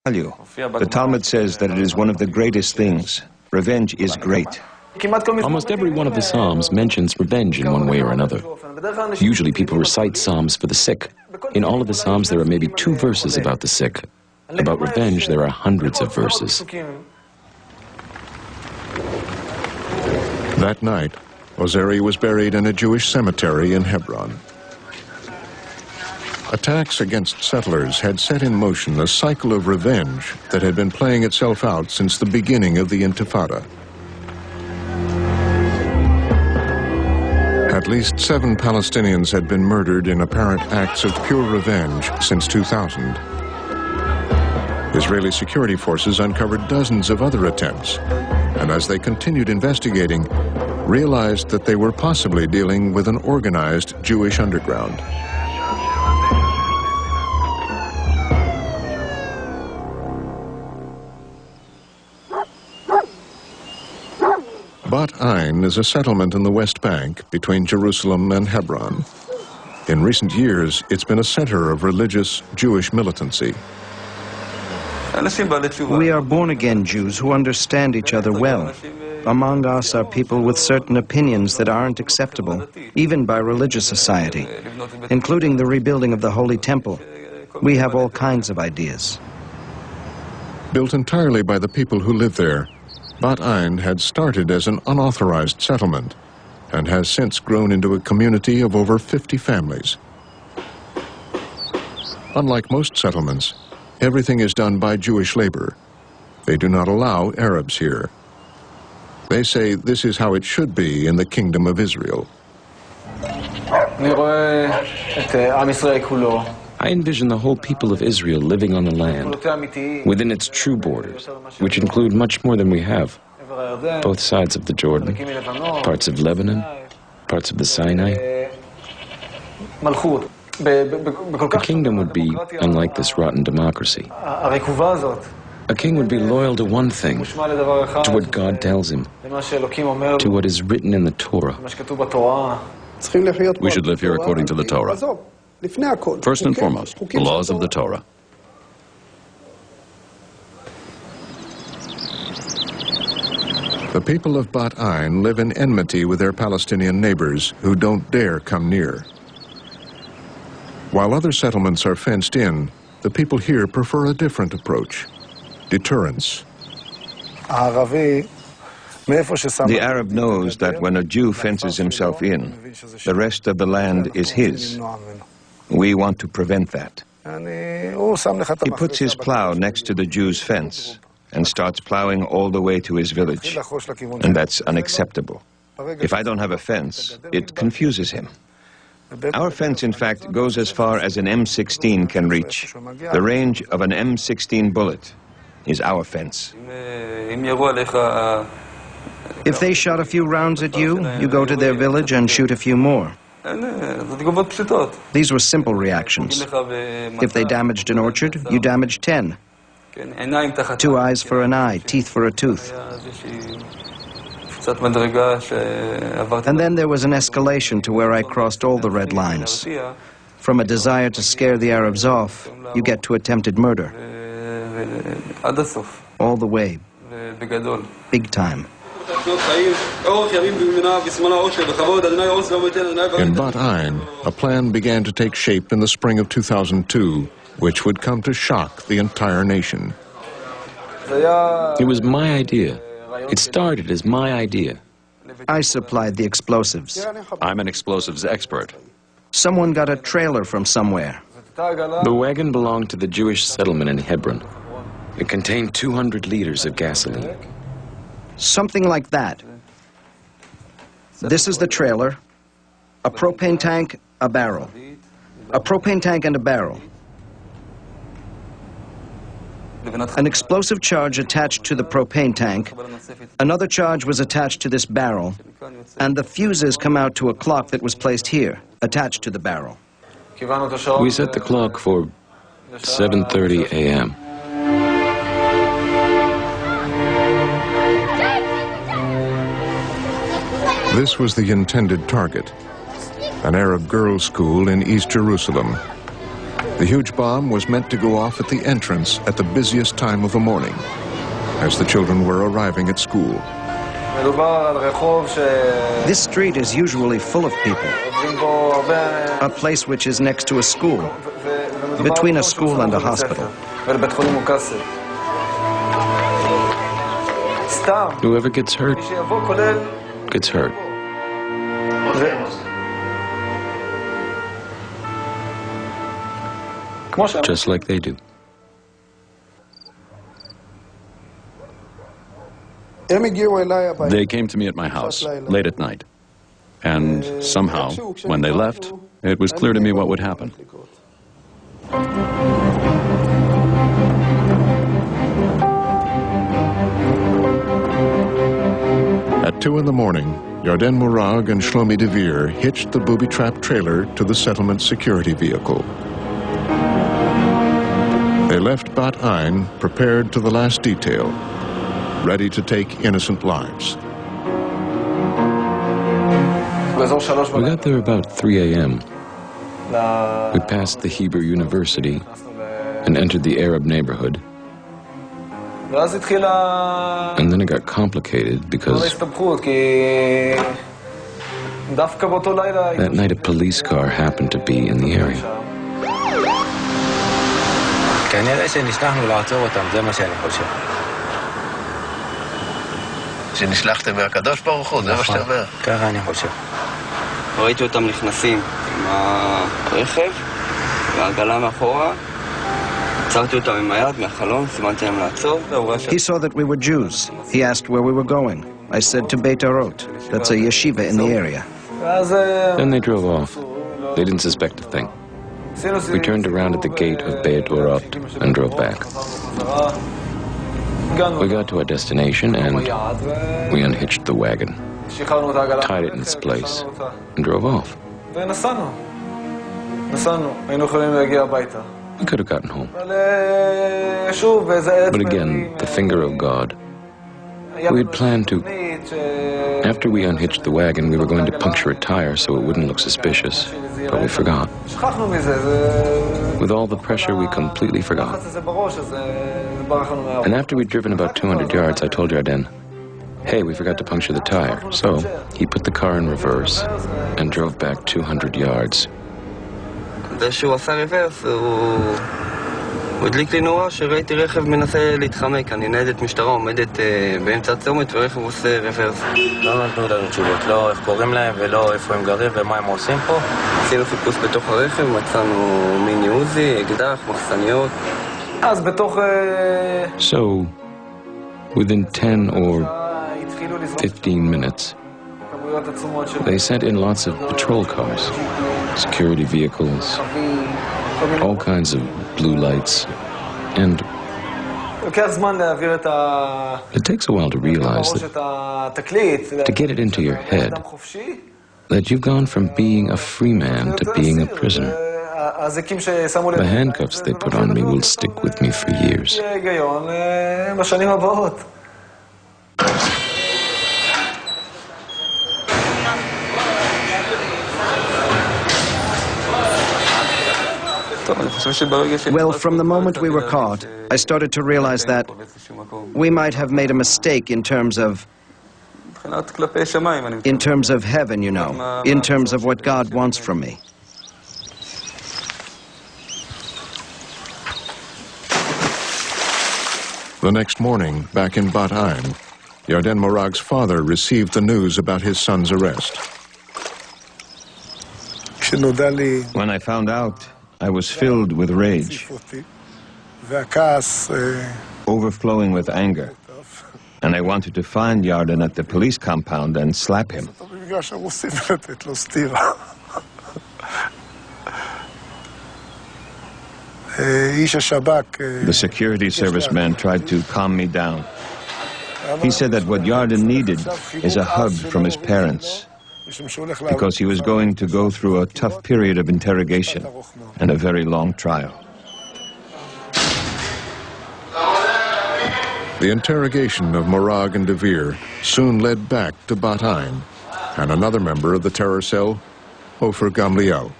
The Talmud says that it is one of the greatest things. Revenge is great. Almost every one of the Psalms mentions revenge in one way or another. Usually people recite Psalms for the sick. In all of the Psalms there are maybe 2 verses about the sick. About revenge there are hundreds of verses. That night, Ozeri was buried in a Jewish cemetery in Hebron. Attacks against settlers had set in motion a cycle of revenge that had been playing itself out since the beginning of the Intifada. At least 7 Palestinians had been murdered in apparent acts of pure revenge since 2000. Israeli security forces uncovered dozens of other attempts, and as they continued investigating, realized that they were possibly dealing with an organized Jewish underground. Bat Ain is a settlement in the West Bank between Jerusalem and Hebron. In recent years, it's been a center of religious Jewish militancy. We are born-again Jews who understand each other well. Among us are people with certain opinions that aren't acceptable, even by religious society, including the rebuilding of the Holy Temple. We have all kinds of ideas. Built entirely by the people who live there, Bat Ain had started as an unauthorized settlement and has since grown into a community of over 50 families. Unlike most settlements, everything is done by Jewish labor. They do not allow Arabs here. They say this is how it should be in the Kingdom of Israel. I envision the whole people of Israel living on the land, within its true borders, which include much more than we have. Both sides of the Jordan, parts of Lebanon, parts of the Sinai. A kingdom would be unlike this rotten democracy. A king would be loyal to one thing, to what God tells him, to what is written in the Torah. We should live here according to the Torah. First and foremost, the laws of the Torah. The people of Bat Ain live in enmity with their Palestinian neighbors who don't dare come near. While other settlements are fenced in, the people here prefer a different approach: deterrence. The Arab knows that when a Jew fences himself in, the rest of the land is his. We want to prevent that. He puts his plow next to the Jew's fence and starts plowing all the way to his village. And that's unacceptable. If I don't have a fence, it confuses him. Our fence, in fact, goes as far as an M16 can reach. The range of an M16 bullet is our fence. If they shot a few rounds at you, you go to their village and shoot a few more. These were simple reactions. If they damaged an orchard, you damaged 10. 2 eyes for an eye, teeth for a tooth. And then there was an escalation to where I crossed all the red lines. From a desire to scare the Arabs off, you get to attempted murder. All the way. Big time. In Bat Ain, a plan began to take shape in the spring of 2002, which would come to shock the entire nation. It was my idea. It started as my idea. I supplied the explosives. I'm an explosives expert. Someone got a trailer from somewhere. The wagon belonged to the Jewish settlement in Hebron. It contained 200 liters of gasoline. Something like that. This is the trailer, a propane tank, a barrel. A propane tank and a barrel. An explosive charge attached to the propane tank, another charge was attached to this barrel, and the fuses come out to a clock that was placed here, attached to the barrel. We set the clock for 7:30 a.m. This was the intended target, an Arab girls' school in East Jerusalem. The huge bomb was meant to go off at the entrance at the busiest time of the morning, as the children were arriving at school. This street is usually full of people. A place which is next to a school, between a school and a hospital. Whoever gets hurt, gets hurt. Just like they do. They came to me at my house late at night. And somehow, when they left, it was clear to me what would happen. At 2 in the morning, Yarden Morag and Shlomi Devere hitched the booby-trapped trailer to the settlement security vehicle. They left Bat Ain prepared to the last detail, ready to take innocent lives. We got there about 3 a.m. We passed the Hebrew University and entered the Arab neighborhood. And then it got complicated because that night a police car happened to be in the area. כנראה שנשלחנו לעצור אותם, זה מה שאני חושב. שנשלחתם מהקדוש ברוך הוא, זה מה שאתה אומר? ככה אני חושב. ראיתי אותם נכנסים עם הרכב והעגלה מאחורה. עצרתי אותם עם היד מהחלון, סימנתי להם לעצור. He saw that we were Jews. He asked where we were going. I said to Beit Arot. That's a yeshiva in the area. Then they drove off. They didn't suspect a thing. We turned around at the gate of Beit Arot and drove back. We got to our destination and we unhitched the wagon, tied it in its place, and drove off. We could have gotten home. But again, the finger of God. We had planned to, after we unhitched the wagon, we were going to puncture a tire so it wouldn't look suspicious, but we forgot. With all the pressure, we completely forgot. And after we'd driven about 200 yards, I told Yarden, hey, we forgot to puncture the tire. So he put the car in reverse and drove back 200 yards. ושהוא עשה ריברס, הוא הדליק לי נורא שראיתי רכב מנסה להתחמק. אני ניידת משטרה עומדת באמצע הצומת ורכב עושה ריברס. לא נתנו לנו תשובות, לא איך קוראים להם ולא איפה הם גרים ומה הם עושים פה. עשינו חיפוש בתוך הרכב, מצאנו מיני עוזי, אקדח, מחסניות. אז בתוך... So, within 10 or 15 minutes, they sent in lots of patrol cars, security vehicles, all kinds of blue lights, and it takes a while to realize that, to get it into your head, that you've gone from being a free man to being a prisoner. The handcuffs they put on me will stick with me for years. Well, from the moment we were caught, I started to realize that we might have made a mistake in terms of heaven, you know, in terms of what God wants from me. The next morning, back in Bat Ain, Yarden Morag's father received the news about his son's arrest. When I found out, I was filled with rage, overflowing with anger, and I wanted to find Yarden at the police compound and slap him. The security service man tried to calm me down. He said that what Yarden needed is a hug from his parents, because he was going to go through a tough period of interrogation and a very long trial. The interrogation of Morag and Devere soon led back to Bat Ain and another member of the terror cell, Ofer Gamliel.